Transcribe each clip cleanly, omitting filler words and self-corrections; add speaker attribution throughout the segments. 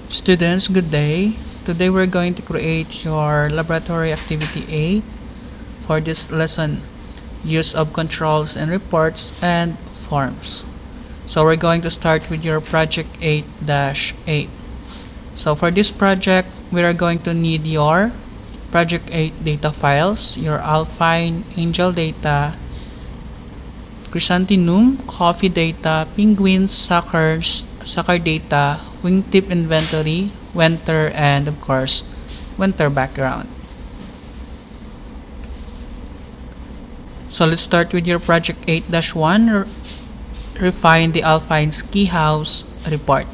Speaker 1: Students, good day. Today we're going to create your laboratory activity 8 for this lesson, use of controls and reports and forms. So we're going to start with your project 8-8. So for this project, we are going to need your project 8 data files, your Alpine, Angel data, Chrysanthemum, coffee data, penguins, soccer data, wingtip inventory, winter, and of course, winter background. So let's start with your project 8-1, refine the Alpine ski house report.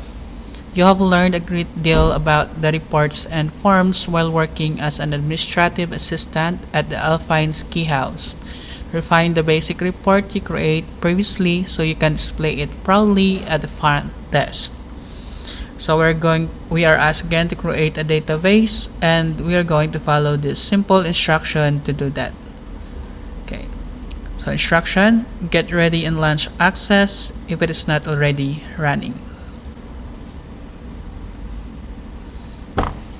Speaker 1: You have learned a great deal about the reports and forms while working as an administrative assistant at the Alpine ski house. Refine the basic report you create previously so you can display it proudly at the front desk. So we are asked again to create a database, and we are going to follow this simple instruction to do that. Okay. So instruction, get ready and launch Access if it is not already running.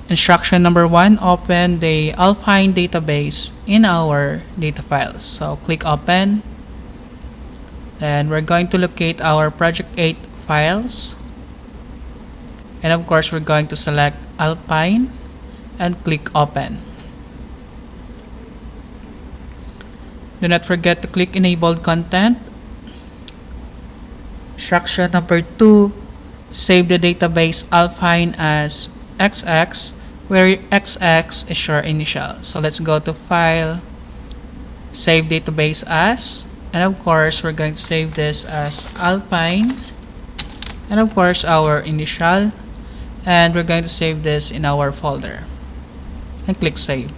Speaker 1: Instruction number 1, open the Alpine database in our data files. So click open. Then we're going to locate our project 8 files. And of course, we're going to select Alpine and click open. Do not forget to click enabled content. Instruction number 2, save the database Alpine as XX, where XX is your initial. So let's go to File, Save Database As, and of course we're going to save this as Alpine, and of course our initial, and we're going to save this in our folder, and click Save.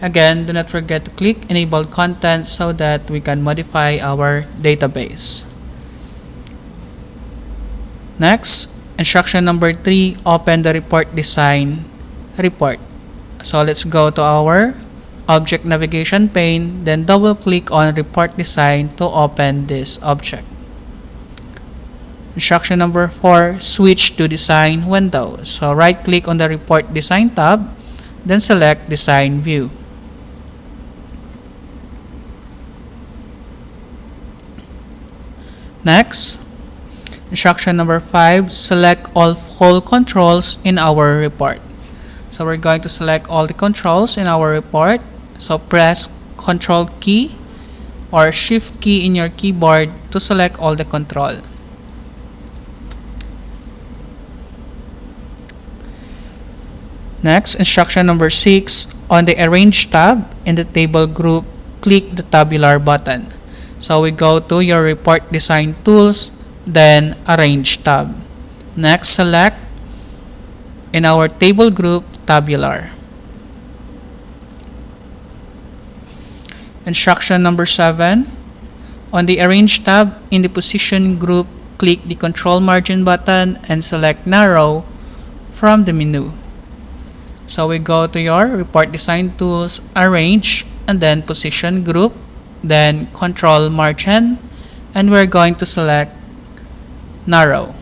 Speaker 1: Again, do not forget to click Enable Content so that we can modify our database. Next, instruction number 3, open the report design report. So let's go to our object navigation pane, then double click on report design to open this object. Instruction number 4, switch to design window. So right click on the report design tab, then select design view. Next, instruction number 5, select all whole controls in our report. So we're going to select all the controls in our report. So press Control key or Shift key in your keyboard to select all the control. Next, instruction number 6, on the Arrange tab in the table group, click the Tabular button. So we go to your report design tools, then Arrange tab. Next, select in our table group Tabular. Instruction number 7, on the Arrange tab in the Position group, click the Control Margin button and select Narrow from the menu. So we go to your report design tools, Arrange, and then Position group, then Control Margin, and we're going to select Narrow.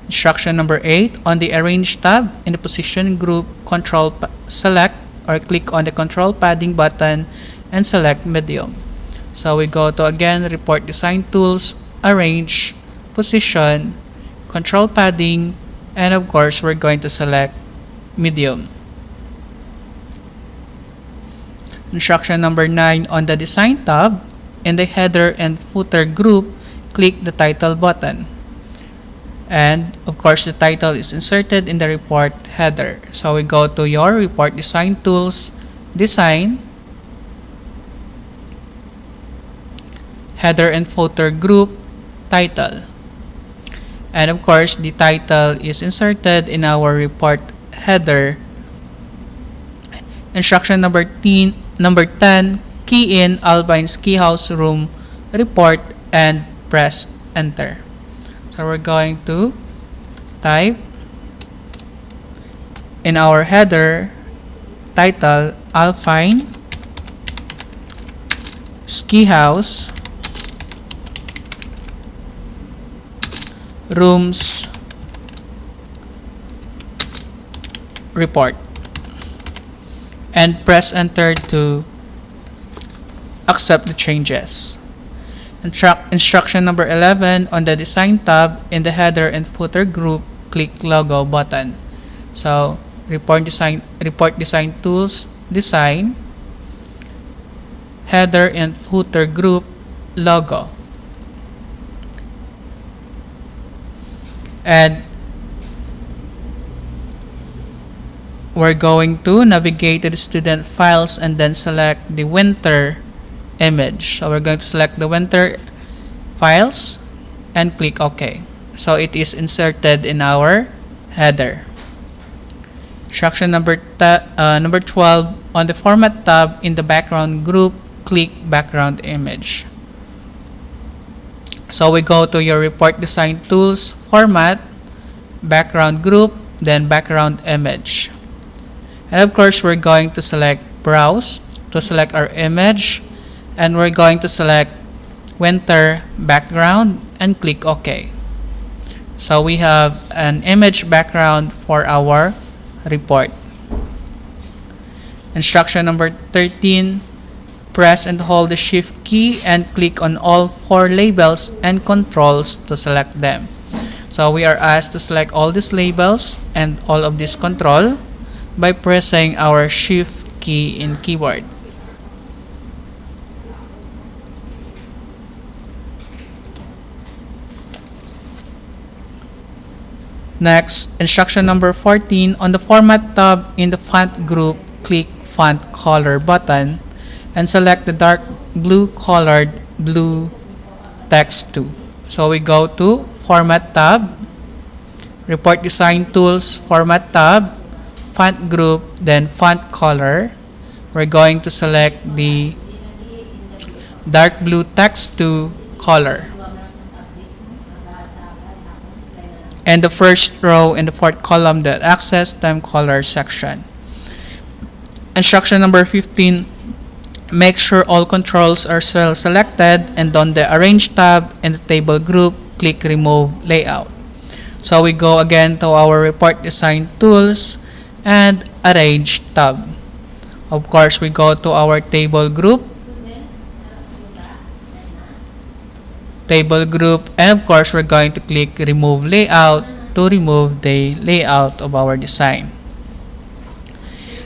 Speaker 1: Instruction number 8, on the Arrange tab in the Position group, select or click on the Control Padding button and select Medium. So we go to again Report Design Tools, Arrange, Position, Control Padding, and of course we're going to select Medium. Instruction number 9, on the Design tab in the Header and Footer group, click the Title button. And of course the title is inserted in the report header. So we go to your Report Design Tools, Design, Header and Footer group, Title. And of course the title is inserted in our report header. Instruction number 10, key in Alpine Ski House Room Report and press Enter. So we're going to type in our header title Alpine Ski House rooms report and press enter to accept the changes. Instruction number 11, on the design tab in the header and footer group, click logo button. So report design tools, design, header and footer group, logo. And we're going to navigate to the student files and then select the winter image. So we're going to select the winter files and click OK. So it is inserted in our header. Instruction number 12, on the format tab in the background group, click background image. So we go to your report design tools, format, background group, then background image. And of course, we're going to select browse to select our image, and we're going to select winter background and click OK. So we have an image background for our report. Instruction number 13, press and hold the shift key and click on all 4 labels and controls to select them. So we are asked to select all these labels and all of this control by pressing our shift key in keyboard. Next, instruction number 14, on the format tab in the font group, click font color button and select the dark blue colored blue text 2. So we go to format tab, report design tools, format tab, font group, then font color. We're going to select the dark blue text 2 color. And the first row in the 4th column, the access time color section. Instruction number 15, make sure all controls are still selected, and on the arrange tab in the table group, click remove layout. So we go again to our report design tools and arrange tab. Of course, we go to our table group, and of course we're going to click remove layout to remove the layout of our design.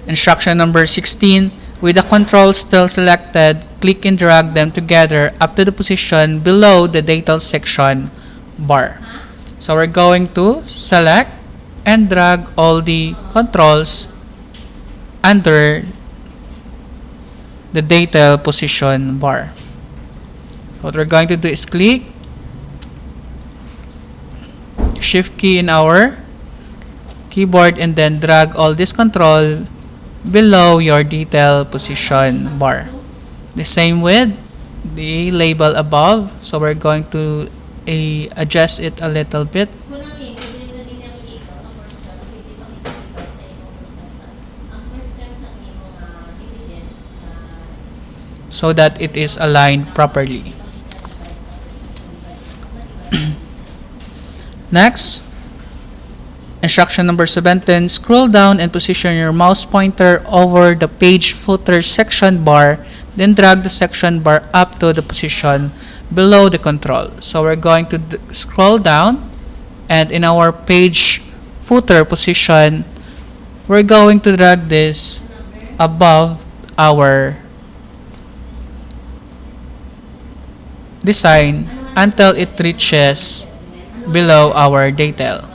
Speaker 1: Instruction number 16, with the controls still selected, click and drag them together up to the position below the data section bar. So we're going to select and drag all the controls under the data position bar. What we're going to do is click shift key in our keyboard and then drag all this control below your detail position bar. The same with the label above. So we're going to adjust it a little bit so that it is aligned properly. Next, instruction number 17, scroll down and position your mouse pointer over the page footer section bar, then drag the section bar up to the position below the control. So we're going to scroll down, and in our page footer position, we're going to drag this above our design until it reaches below our detail.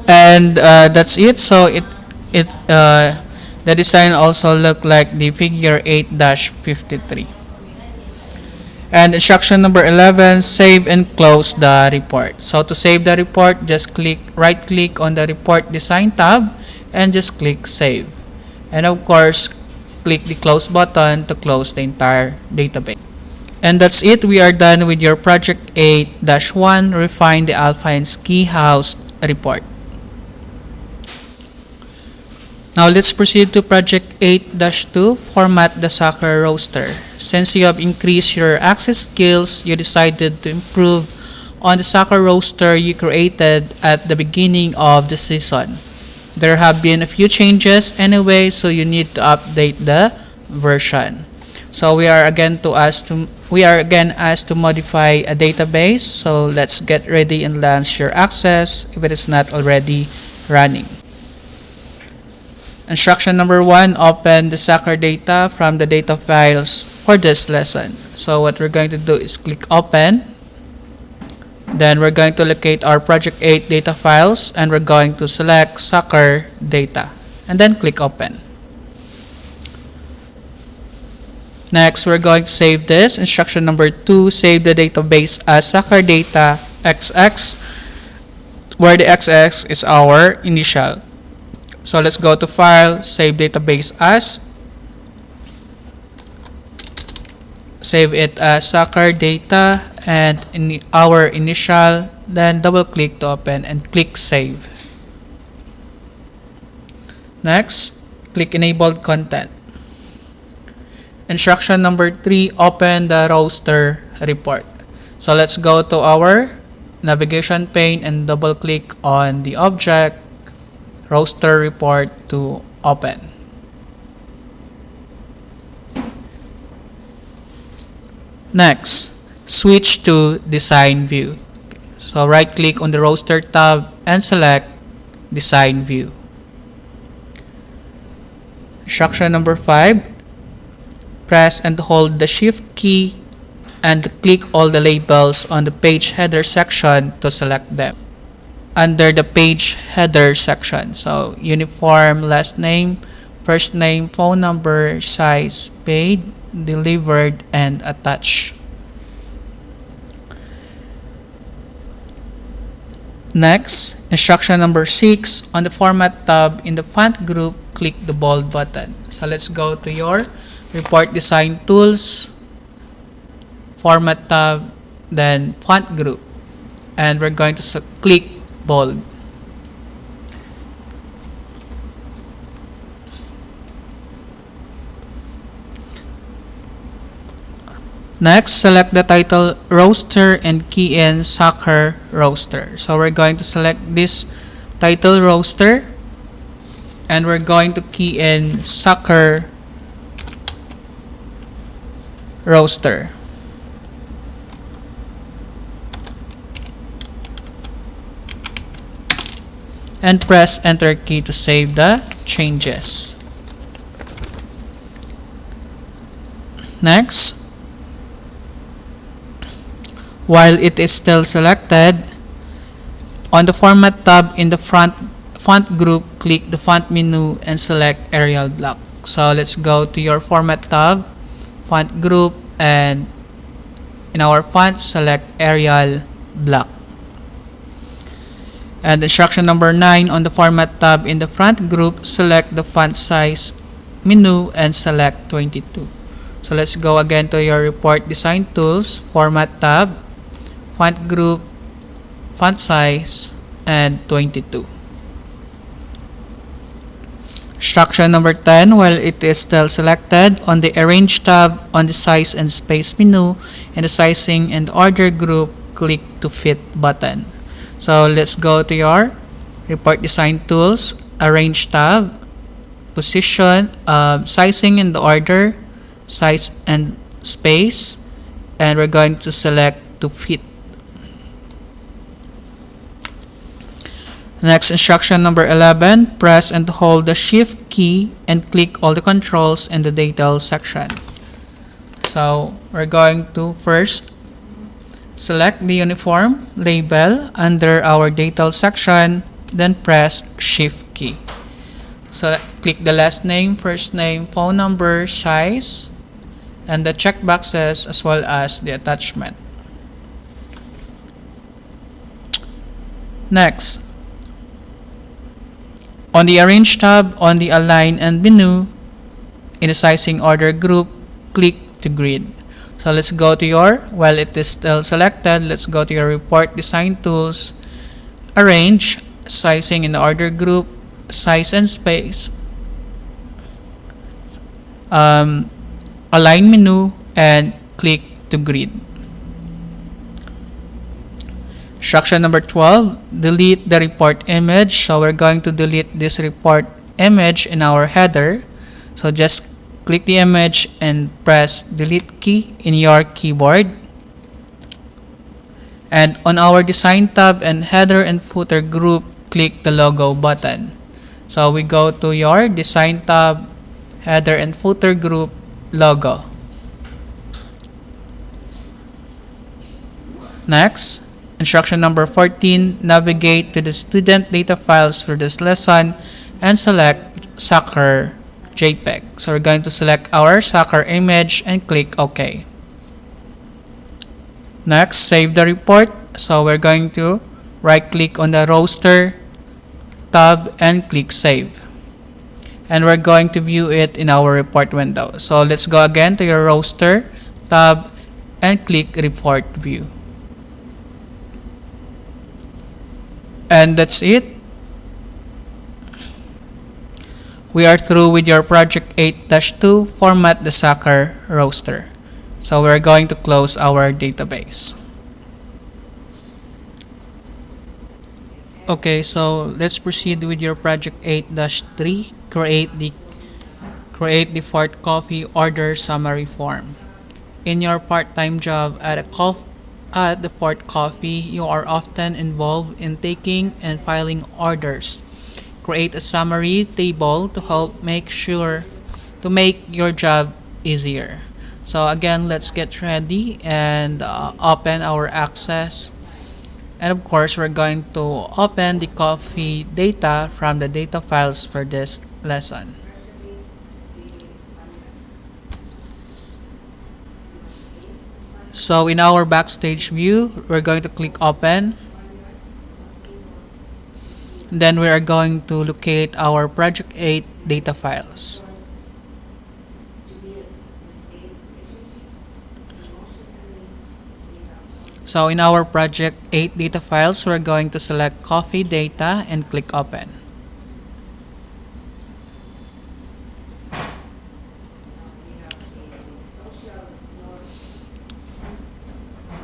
Speaker 1: And that's it. So the design also look like the figure 8-53. And instruction number 11, save and close the report. So to save the report, just right click on the report design tab and just click save. And of course, click the close button to close the entire database. And that's it. We are done with your project 8-1, refine the Alpine ski house report. Now let's proceed to project 8-2, format the soccer roster. Since you have increased your access skills, you decided to improve on the soccer roster you created at the beginning of the season. There have been a few changes anyway, so you need to update the version. So we are again asked to modify a database. So let's get ready and launch your access if it is not already running. Instruction number 1, open the soccer data from the data files for this lesson. So what we're going to do is click open. Then we're going to locate our project 8 data files and we're going to select soccer data and then click open. Next, we're going to save this. Instruction number 2, save the database as soccer data XX, where the XX is our initial. So let's go to File, Save Database As. Save it as soccer data and in our initial, then double click to open and click Save. Next, click Enabled Content. Instruction number 3, open the roster report. So let's go to our navigation pane and double click on the object roster report to open. Next, switch to design view. So right click on the roster tab and select design view. Instruction number 5, press and hold the shift key and click all the labels on the page header section to select them. Under the page header section, so uniform, last name, first name, phone number, size, paid, delivered, and attached. Next, instruction number 6, on the format tab in the font group, click the bold button. So let's go to your report design tools, format tab, then font group, and we're going to click bold. Next, select the title roster and key in soccer roster. So we're going to select this title roster and we're going to key in soccer roster. And press enter key to save the changes. Next, while it is still selected, on the format tab in the font group, click the font menu and select Arial block. So let's go to your format tab, font group, and in our font, select Arial block. And instruction number 9, on the format tab in the font group, select the font size menu and select 22. So let's go again to your report design tools, format tab, font group, font size, and 22. Instruction number 10, while it is still selected, on the arrange tab on the size and space menu, in the sizing and order group, click to fit button. So let's go to your report design tools, arrange tab, position, sizing and order, size and space, and we're going to select to fit. Next, instruction number 11, press and hold the shift key and click all the controls in the details section. So we're going to first select the uniform label under our details section, then press shift key. So click the last name, first name, phone number, size, and the checkboxes as well as the attachment. Next, on the Arrange tab on the Align and menu, in the Sizing Order group, click to Grid. So let's go to your, while it is still selected, let's go to your Report Design Tools, Arrange, Sizing in the Order group, Size and Space, um, align menu, and click to grid. Instruction number 12, delete the report image. So we're going to delete this report image in our header. So just click the image and press delete key in your keyboard. And on our design tab and header and footer group, click the logo button. So we go to your design tab, header and footer group, logo. Next, instruction number 14, navigate to the student data files for this lesson and select soccer JPEG. So we're going to select our soccer image and click OK. Next, save the report. So we're going to right click on the roster tab and click save. And we're going to view it in our report window. So let's go again to your roster tab and click report view. And that's it. We are through with your project 8-2, format the soccer roster. So we're going to close our database. Okay, so let's proceed with your project 8-3, create the Fort Coffee order summary form. In your part-time job at the Fort Coffee, you are often involved in taking and filing orders. Create a summary table to help make your job easier. So again, let's get ready and open our Access. And of course, we're going to open the coffee data from the data files for this lesson. So in our backstage view, we're going to click open. Then we are going to locate our project 8 data files. So in our project 8 data files, we're going to select coffee data and click open.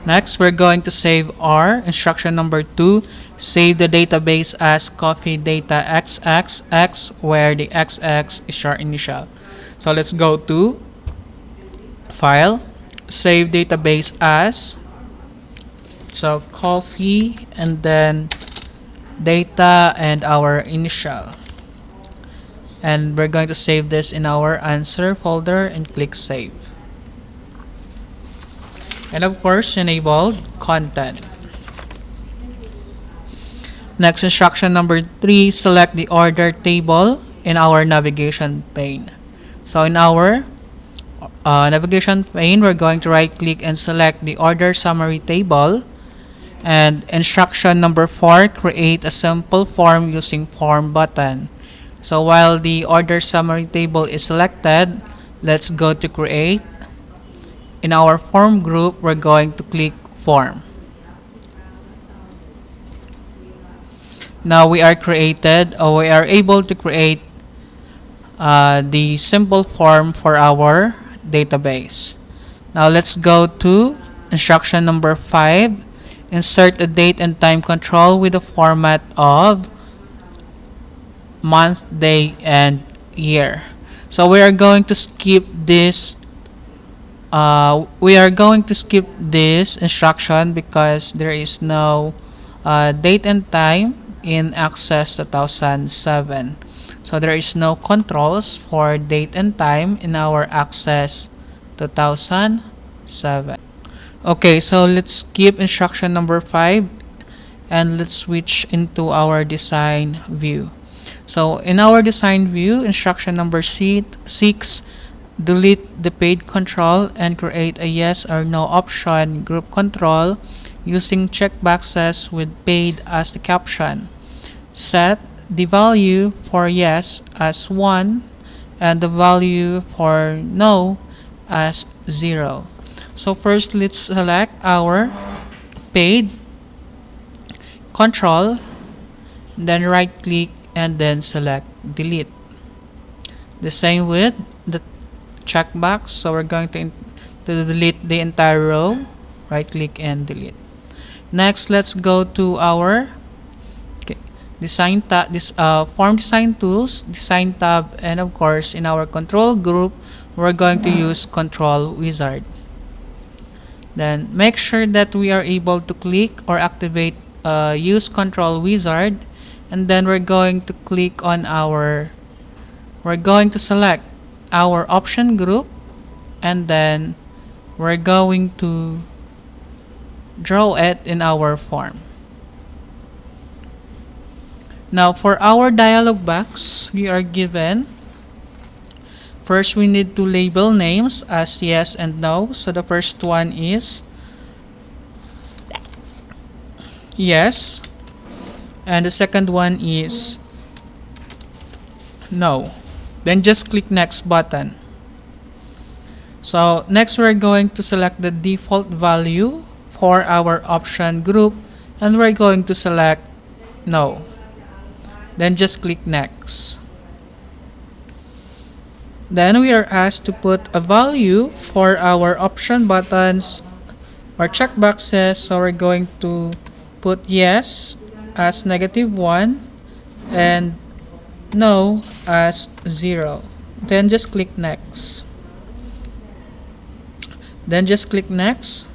Speaker 1: Next, we're going to save our instruction number 2. Save the database as coffee data xxx, where the xx is your initial. So let's go to File, Save Database As. So coffee and then data and our initial. And we're going to save this in our answer folder and click save. And of course, enable content. Next, instruction number 3, select the order table in our navigation pane. So in our navigation pane, we're going to right click and select the order summary table. And instruction number 4, create a simple form using form button. So while the order summary table is selected, let's go to create. In our form group, we're going to click form. Now we are able to create the simple form for our database. Now let's go to instruction number 5. Insert a date and time control with the format of month, day, and year. So we are going to skip this instruction because there is no date and time in Access 2007. So there is no controls for date and time in our Access 2007. Okay, so let's skip instruction number 5 and let's switch into our design view. So in our design view, instruction number 6, delete the paid control and create a yes or no option group control using checkboxes with paid as the caption. Set the value for yes as 1 and the value for no as 0. So first, let's select our paid control, then right click and then select delete. The same with the checkbox. So we're going to delete the entire row. Right click and delete. Next, let's go to our design tab, form design tools, design tab, and of course in our control group we're going to use control wizard. Then make sure that we are able to click or activate use control wizard, and then we're going to click on we're going to select our option group, and then we're going to draw it in our form. Now for our dialog box, we are given, first we need to label names as yes and no. So the first one is yes, and the second one is no. Then just click next button. So next we're going to select the default value for our option group, and we're going to select no. Then just click next. Then we are asked to put a value for our option buttons or checkboxes. So we're going to put yes as -1 and no as 0. Then just click next. Then just click next.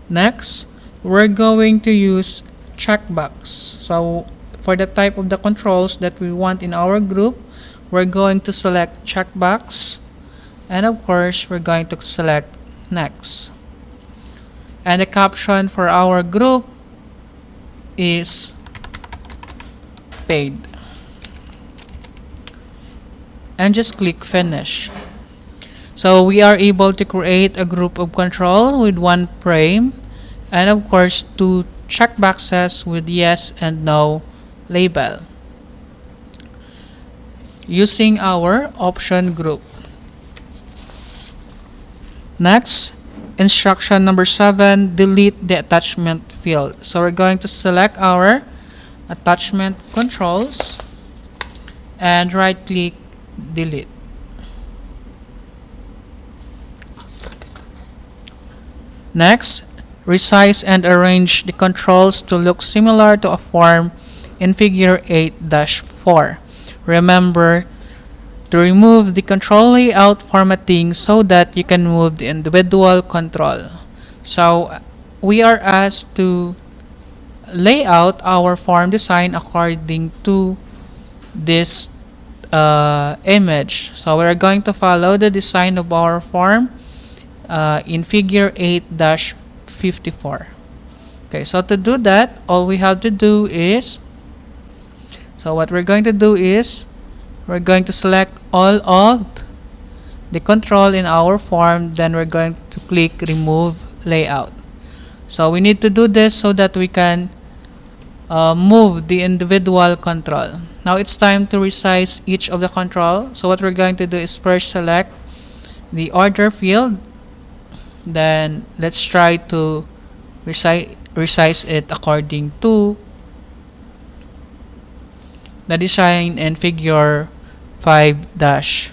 Speaker 1: Next, we're going to use checkbox. So for the type of the controls that we want in our group, we're going to select checkbox, and of course we're going to select next. And the caption for our group is paid. And just click finish. So we are able to create a group of control with one frame, and of course 2 checkboxes with yes and no label using our option group. Next, instruction number 7, delete the attachment field. So we're going to select our attachment controls and right click delete. Next, resize and arrange the controls to look similar to a form in figure 8-4. Remember to remove the control layout formatting so that you can move the individual control. So we are asked to lay out our form design according to this image. So we are going to follow the design of our form in figure 8-54. Okay, so to do that, all we have to do is, what we're going to do is we're going to select all of the control in our form, then we're going to click remove layout. So we need to do this so that we can move the individual control. Now it's time to resize each of the control. So what we're going to do is first select the order field, then let's try to resize it according to the design in figure 5-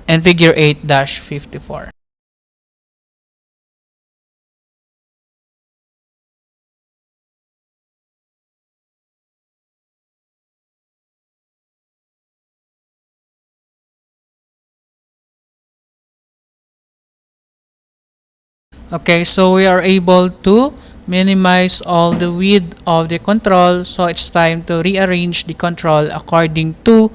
Speaker 1: and figure 8-54. Okay, so we are able to minimize all the width of the control. So it's time to rearrange the control according to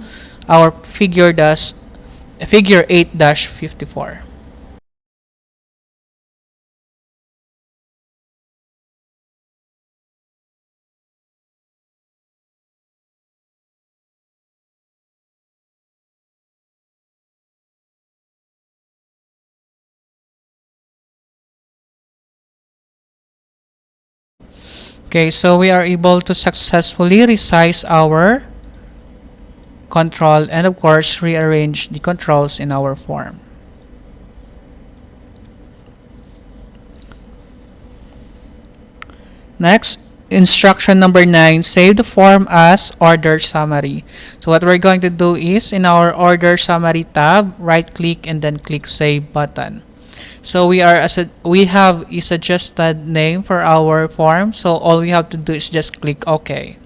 Speaker 1: our figure 8-54. Okay, so we are able to successfully resize our control and of course rearrange the controls in our form. Next instruction number 9, save the form as order summary. So what we're going to do is in our order summary tab, right click and then click save button. So we have a suggested name for our form. So all we have to do is just click OK.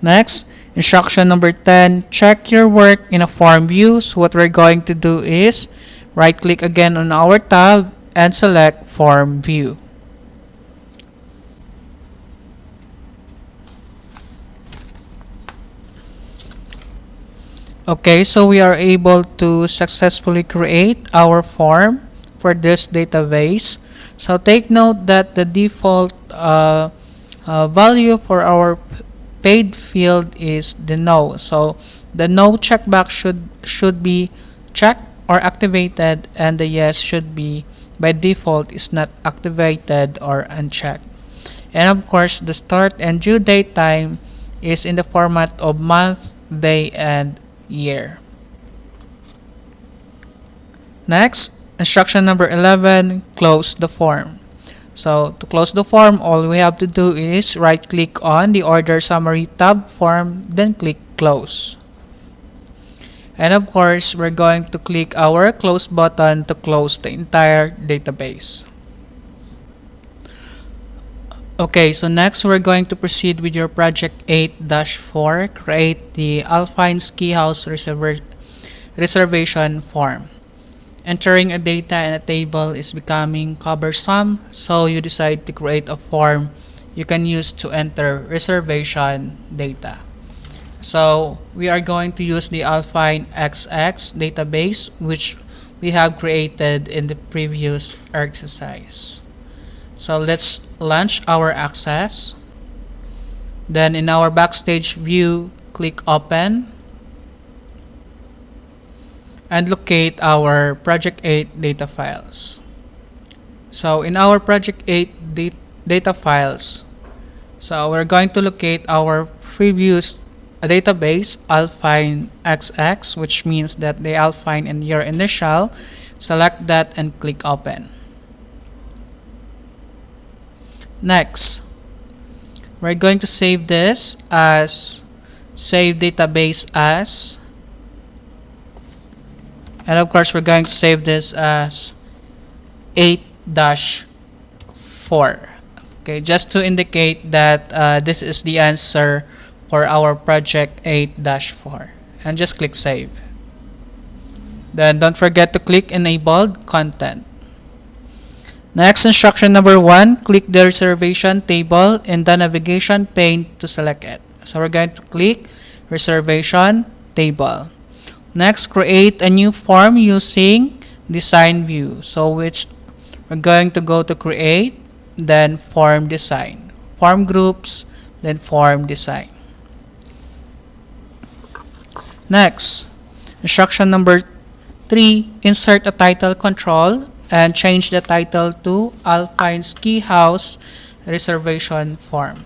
Speaker 1: Next, instruction number 10, check your work in a form view. So what we're going to do is right click again on our tab and select form view. Okay, so we are able to successfully create our form for this database. So take note that the default value for our paid field is the no. So the no checkbox should be checked or activated, and the yes should be by default is not activated or unchecked. And of course, the start and due date time is in the format of month, day, and year. Next, instruction number 11, close the form. So to close the form, all we have to do is right click on the order summary tab form, then click close. And of course, we're going to click our close button to close the entire database. Okay, so next we're going to proceed with your project 8-4, create the Alpine ski house reservation form. Entering a data in a table is becoming cumbersome, so you decide to create a form you can use to enter reservation data. So we are going to use the Alpine XX database, which we have created in the previous exercise. So let's launch our access. Then in our backstage view, click open and locate our project 8 data files. So in our project 8 data files, so we're going to locate our previous database Alpine XX, which means that the Alpine and your initial. Select that and click open. Next, we're going to save this as save database as, and of course we're going to save this as 8-4. Okay, just to indicate that this is the answer for our project 8-4, and just click save. Then don't forget to click enabled content. Next, instruction number 1, click the reservation table in the navigation pane to select it. So we're going to click reservation table. Next, create a new form using design view. So which we're going to go to create, then form design, form groups, then form design. Next, instruction number 3, insert a title control and change the title to Alpine Ski House Reservation Form.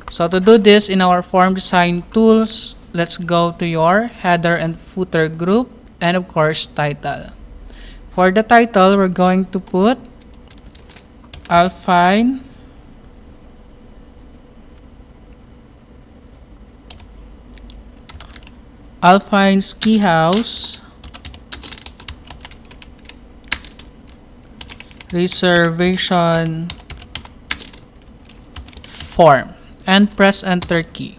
Speaker 1: So to do this, in our form design tools, let's go to your header and footer group and of course title. For the title, we're going to put Alpine Ski House Reservation Form and press enter key.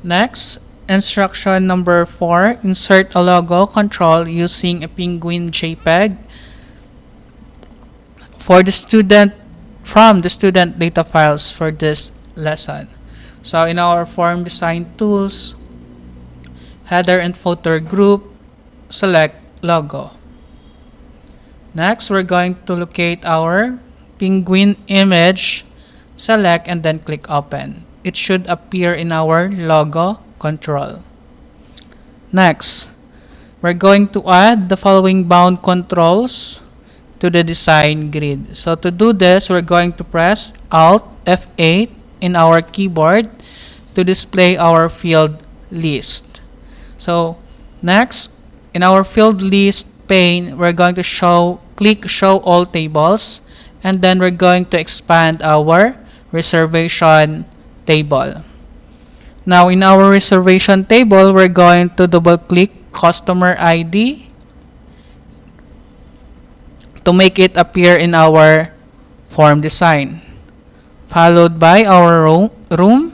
Speaker 1: Next, instruction number 4, insert a logo control using a penguin Jpeg for the student from the student data files for this lesson. So in our form design tools, header and footer group, select logo. Next, we're going to locate our penguin image, select and then click open. It should appear in our logo control. Next, we're going to add the following bound controls to the design grid. So to do this, we're going to press Alt F8 in our keyboard to display our field list. So next, in our field list pane, we're going to click show all tables and then we're going to expand our reservation table. Now in our reservation table, we're going to double click customer ID to make it appear in our form design, followed by our room,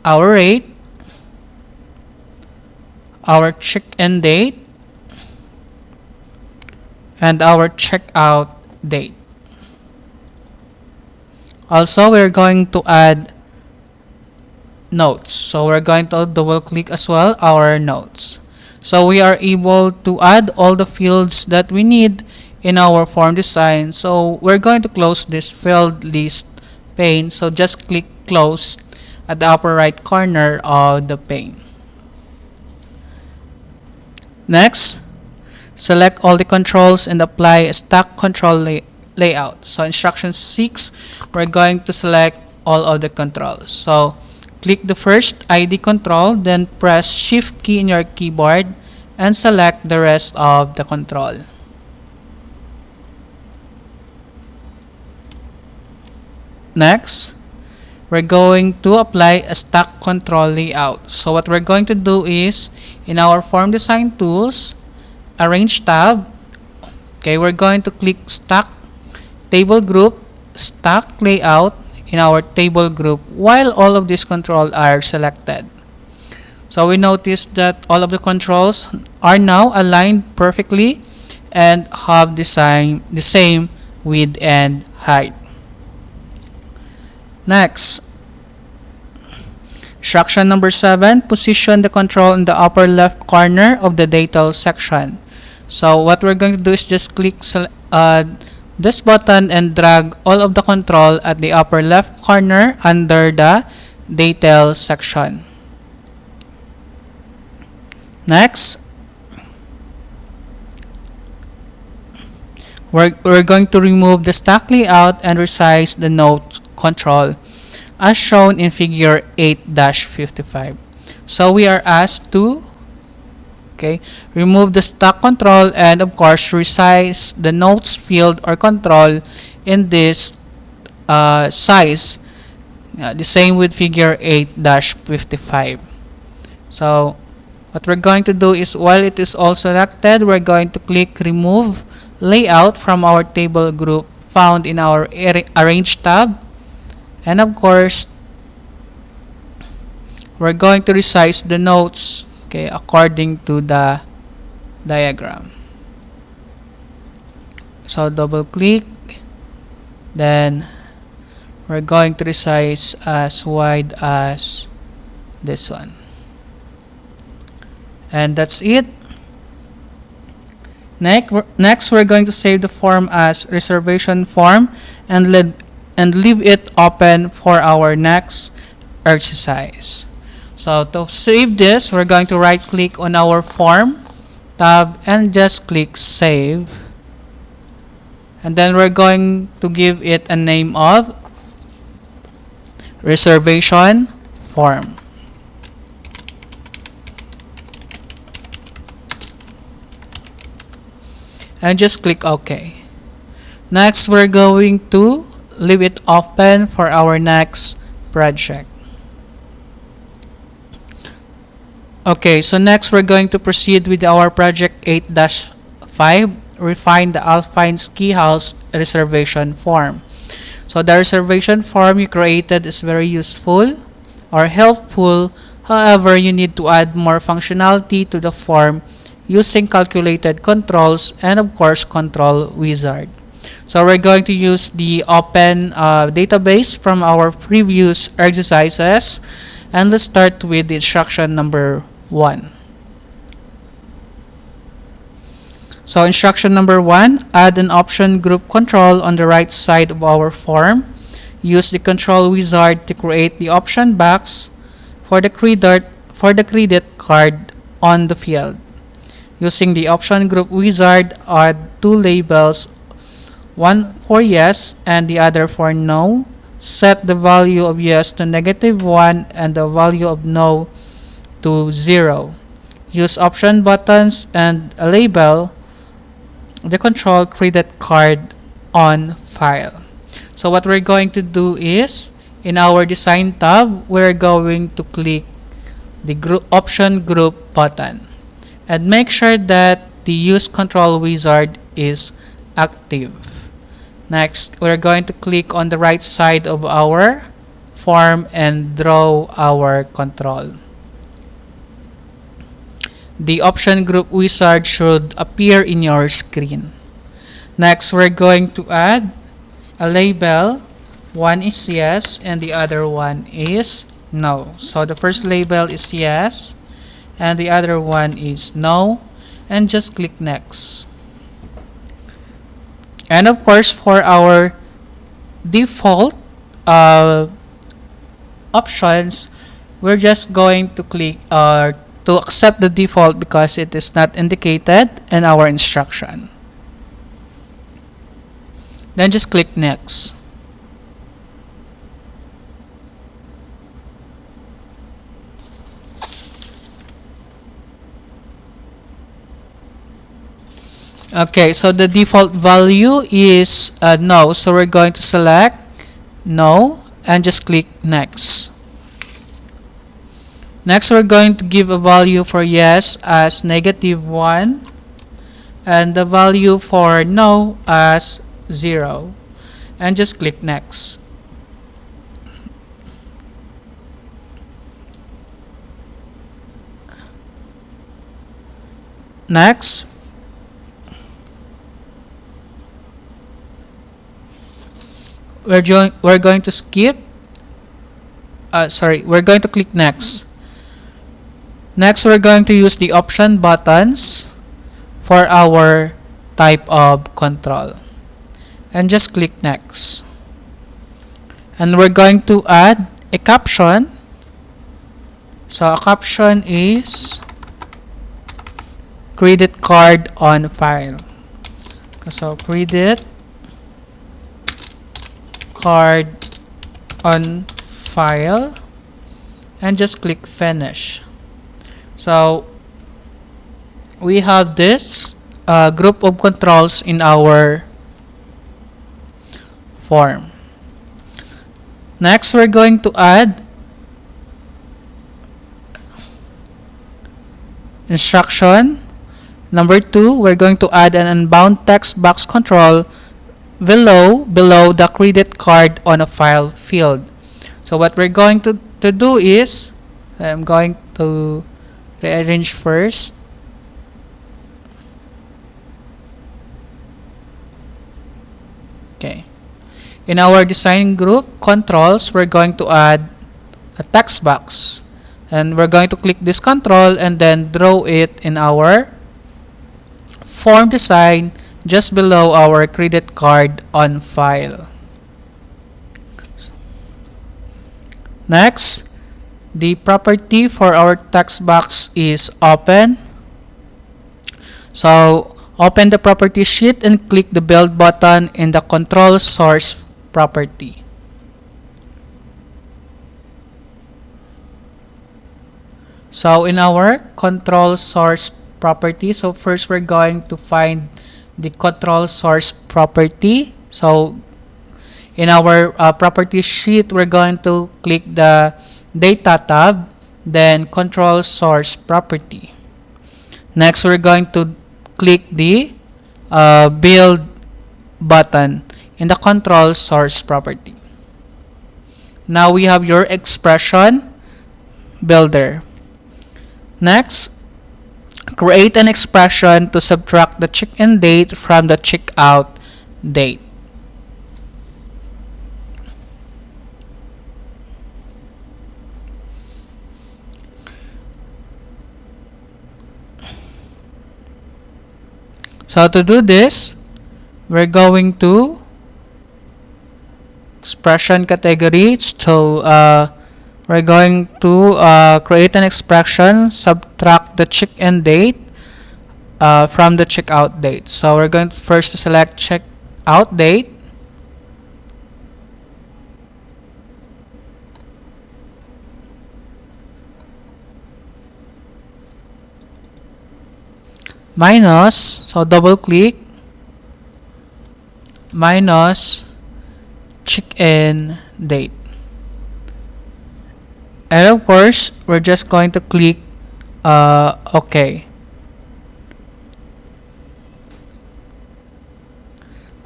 Speaker 1: our rate, our check-in date, and our checkout date. Also, we're going to add notes. So we're going to double click as well our notes. So we are able to add all the fields that we need in our form design. So we're going to close this field list pane. So just click close at the upper right corner of the pane. Next, select all the controls and apply a stack control layout. So instruction 6, we're going to select all of the controls. So click the first ID control, then press Shift key in your keyboard and select the rest of the control. Next, we're going to apply a stack control layout. So what we're going to do is, in our form design tools, arrange tab, okay, we're going to click stack, table group, stack layout in our table group while all of these controls are selected. So we notice that all of the controls are now aligned perfectly and have the same width and height. Next, instruction number 7, position the control in the upper left corner of the details section. So what we're going to do is just click this button and drag all of the control at the upper left corner under the details section. Next, we're going to remove the stack layout and resize the note control as shown in figure 8-55. So we are asked to remove the stack control and of course resize the notes field or control in this size, the same with figure 8-55. So what we're going to do is, while it is all selected, we're going to click remove layout from our table group found in our arrange tab, and of course we're going to resize the notes according to the diagram. So double click, then we're going to resize as wide as this one, and that's it. Next, we're going to save the form as reservation form and leave it open for our next exercise. So to save this, we're going to right click on our form tab and just click save, and then we're going to give it a name of reservation form. And just click OK. Next, we're going to leave it open for our next project. Okay, so next we're going to proceed with our project 8-5, refine the Alpine ski house reservation form. So the reservation form you created is very useful or helpful. However, you need to add more functionality to the form using calculated controls and of course control wizard. So we're going to use the open database from our previous exercises, and let's start with the instruction number 1. So instruction number 1, add an option group control on the right side of our form. Use the control wizard to create the option box for the credit card on the field. Using the option group wizard, add 2 labels, one for yes and the other for no. Set the value of yes to -1 and the value of no to 0. Use option buttons and a label the control credit card on file. So what we're going to do is, in our design tab, we're going to click the option group button and make sure that the use control wizard is active. Next, we're going to click on the right side of our form and draw our control. The option group wizard should appear in your screen. Next, we're going to add a label. One is yes and the other one is no. So the first label is yes and the other one is no, and just click next. And of course, for our default options, we're just going to click to accept the default because it is not indicated in our instruction. Then just click next. Okay, so the default value is no, so we're going to select no and just click next. Next, we're going to give a value for yes as -1 and the value for no as 0, and just click next. Next, we're going to skip. We're going to click next. Next, we're going to use the option buttons for our type of control, and just click next. And we're going to add a caption. So a caption is credit card on file. So credit card on file, and just click finish. So we have this group of controls in our form. Next, we're going to add instruction. Number 2, we're going to add an unbound text box control below the credit card on a file field. So what we're going to do is, I'm going to rearrange first. Okay. In our design group controls, we're going to add a text box, and we're going to click this control and then draw it in our form design just below our credit card on file. Next, the property for our text box is open. So open the property sheet and click the build button in the control source property. So in our control source property, so first we're going to find the control source property. So in our property sheet, we're going to click the data tab, then control source property. Next, we're going to click the build button in the control source property. Now we have your expression builder. Next, create an expression to subtract the check-in date from the checkout date. So to do this, we're going to expression category. So we're going to create an expression, subtract the check-in date from the checkout date. So we're going to first select checkout date. Minus, so double click, minus check-in date. And of course, we're just going to click OK.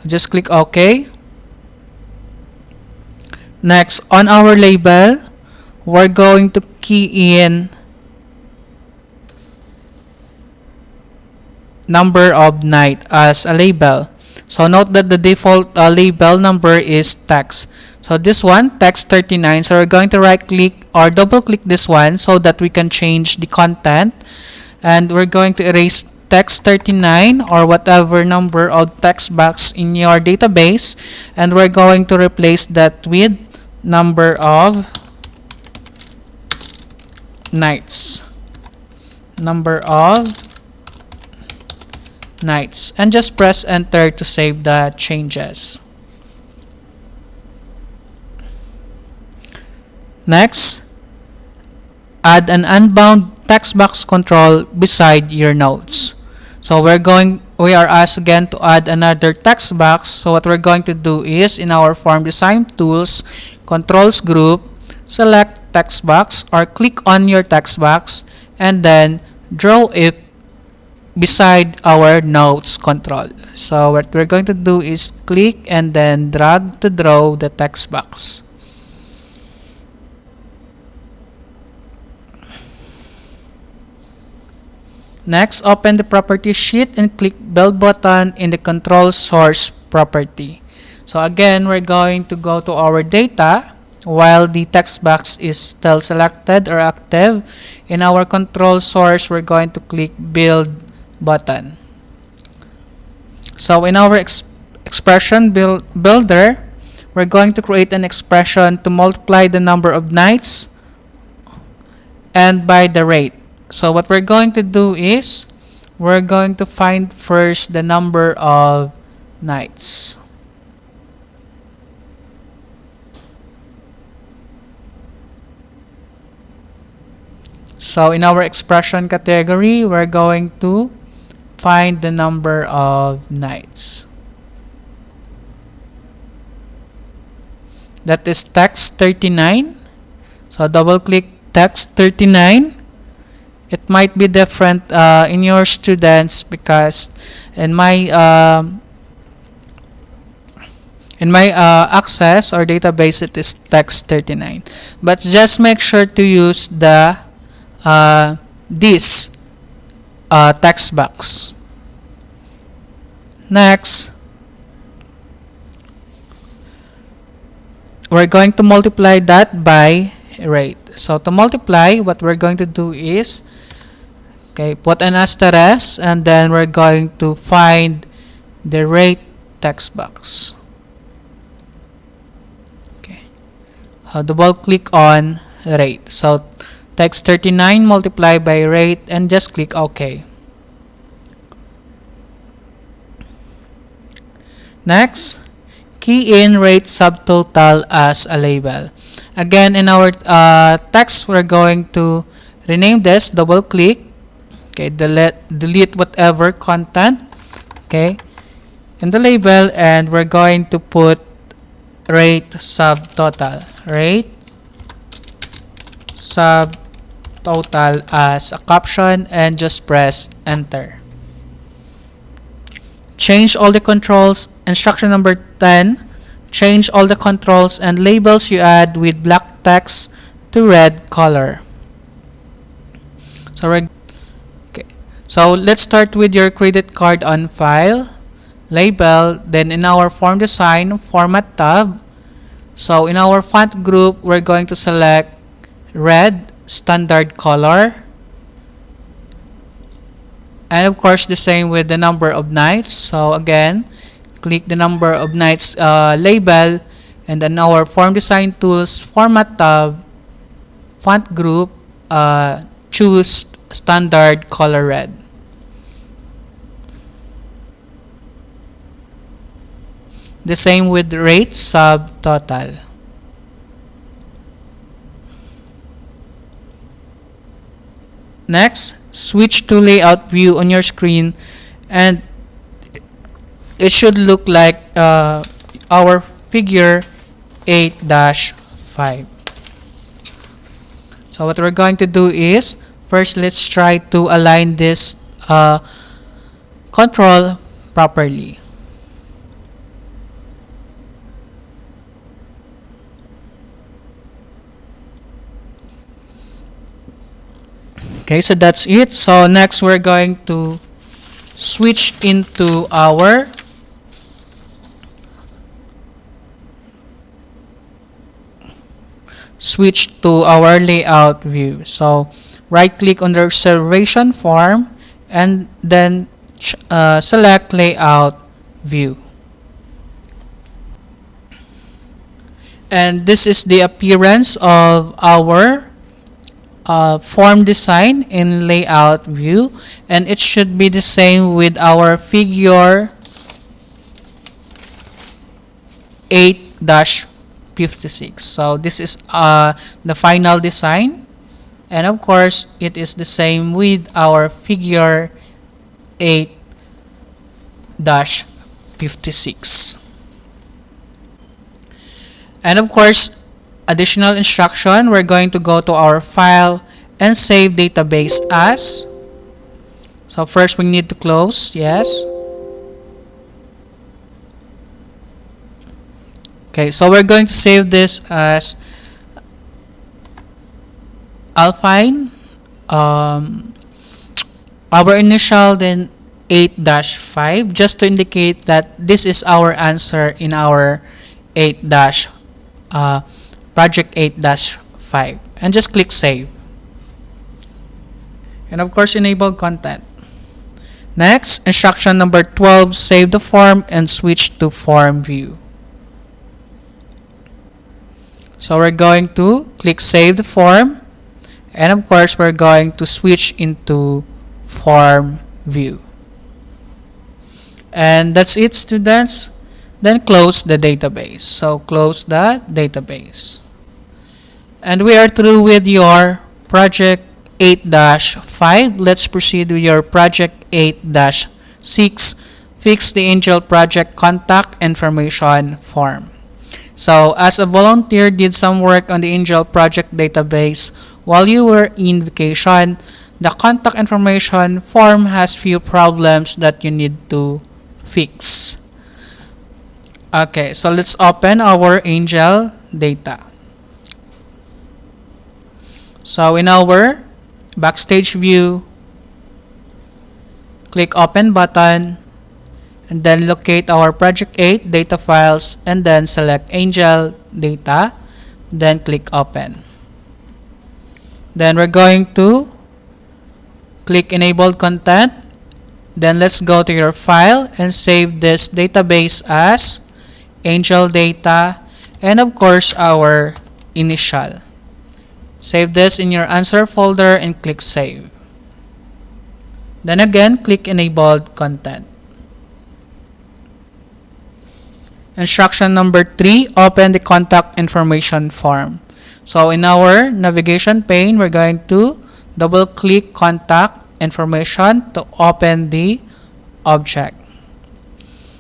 Speaker 1: Just click OK. Next, on our label, we're going to key in number of night as a label. So note that the default label number is text. So this one, text 39. So we're going to right click or double click this one so that we can change the content. And we're going to erase text 39 or whatever number of text box in your database. And we're going to replace that with number of nights. Number of nights, and just press enter to save the changes. Next, add an unbound text box control beside your notes. So we are asked again to add another text box. So what we're going to do is, in our form design tools, controls group, select text box or click on your text box and then draw it beside our notes control. So what we're going to do is click and then drag to draw the text box. Next, open the property sheet and click build button in the control source property. So again, we're going to go to our data while the text box is still selected or active. In our control source, we're going to click build button. So in our expression builder, we're going to create an expression to multiply the number of nights and by the rate. So what we're going to do is we're going to find first the number of nights. So in our expression category, we're going to find the number of nights. That is text 39. So double click text 39. It might be different in your students because in my access or database it is text 39. But just make sure to use the this text box. Next, we're going to multiply that by rate. So to multiply, what we're going to do is put an asterisk and then we're going to find the rate text box. Double click on rate. So text 39 multiply by rate and just click OK. Next, key in rate subtotal as a label. Again, in our text, we're going to rename this, double click, delete whatever content, in the label, and we're going to put rate subtotal, rate subtotal as a caption, and just press enter. Change all the controls. Instruction number 10. Change all the controls and labels you add with black text to red color. So let's start with your credit card on file, label, then in our form design, format tab. So in our font group, we're going to select red standard color. And of course, the same with the number of nights. So again, click the number of nights label, and then our form design tools, format tab, font group, choose standard color red. The same with rate subtotal. Next, switch to layout view on your screen and it should look like our figure 8-5. So what we're going to do is, first let's try to align this control properly. Okay, so that's it. So next we're going to switch into our layout view. So right click on the observation form and then select layout view. And this is the appearance of our form design in layout view, and it should be the same with our figure 8-56. So this is the final design, and of course it is the same with our figure 8-56. And of course, additional instruction, we're going to go to our file and save database as. So first we need to close, yes. Okay, so we're going to save this as Alpine, our initial, then 8-5, just to indicate that this is our answer in our project 8-5, and just click save. And of course, enable content. Next, instruction number 12, save the form and switch to form view. So we're going to click save the form, and of course we're going to switch into form view. And that's it, students. Then close the database. So close the database. And we are through with your project 8-5. Let's proceed with your project 8-6. Fix the Angel project contact information form. So as a volunteer did some work on the Angel project database while you were in vacation, the contact information form has few problems that you need to fix. Okay, so let's open our Angel data. So in our backstage view, click open button, and then locate our project 8 data files, and then select Angel data, then click open. Then we're going to click enabled content. Then let's go to your file and save this database as Angel data, and of course our initial. Save this in your answer folder and click save. Then again, click enabled content. Instruction number 3, open the contact information form. So in our navigation pane, we're going to double click contact information to open the object.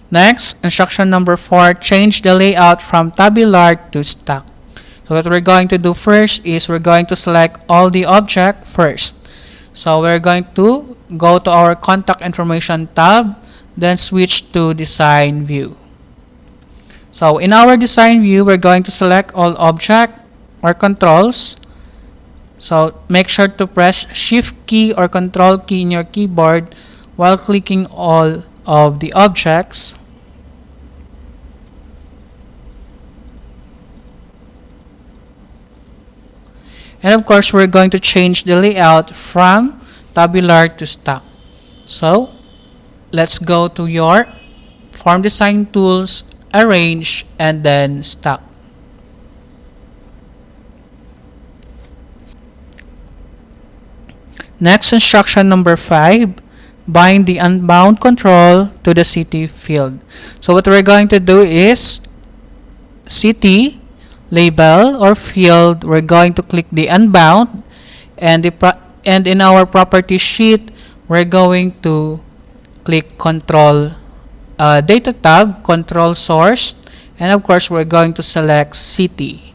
Speaker 1: Next, instruction number 4, change the layout from tabular to stack. So what we're going to do first is we're going to select all the object first. So we're going to go to our contact information tab, then switch to design view. So in our design view, we're going to select all object or controls. So make sure to press Shift key or Control key in your keyboard while clicking all of the objects. And of course, we're going to change the layout from tabular to stack. So let's go to your form design tools, arrange, and then stack. Next, instruction number 5, bind the Unbound control to the city field. So what we're going to do is city label or field, we're going to click the Unbound, and in our property sheet, we're going to click Control data tab, control source, and of course we're going to select city.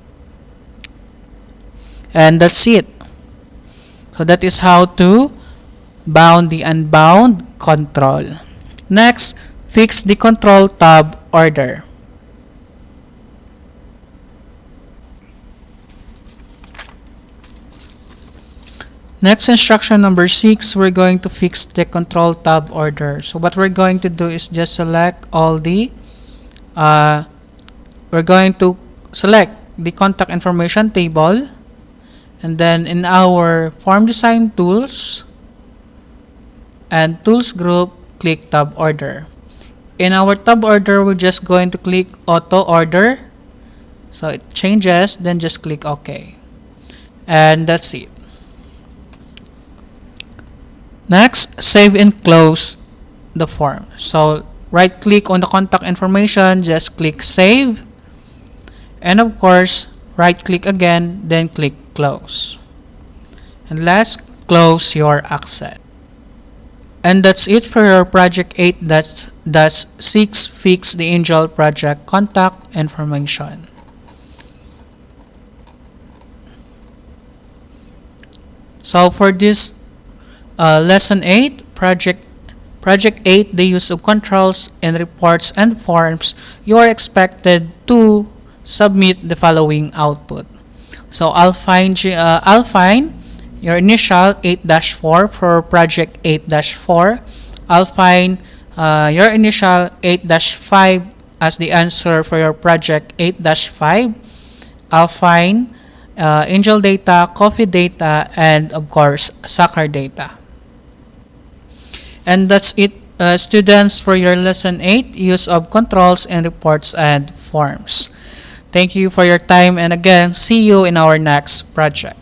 Speaker 1: And that's it. So that is how to bound the unbound control. Next, fix the control tab order. Next, instruction number 6, we're going to fix the control tab order. So what we're going to do is just select all the, we're going to select the contact information table, and then in our form design tools and tools group, click tab order. In our tab order, we're just going to click auto order. So it changes, then just click OK. And that's it. Next, save and close the form. So right click on the contact information, just click save. And of course, right click again, then click close. And last, close your access. And that's it for your project 8-6, fix the Angel project contact information. So for this lesson 8, project 8, the use of controls in reports and forms, you are expected to submit the following output. So Alpine, your initial 8-4 for project 8-4. Alpine, your initial 8-5 as the answer for your project 8-5. Alpine, Angel data, coffee data, and of course, soccer data. And that's it, students, for your lesson 8, use of controls in reports and forms. Thank you for your time, and again, see you in our next project.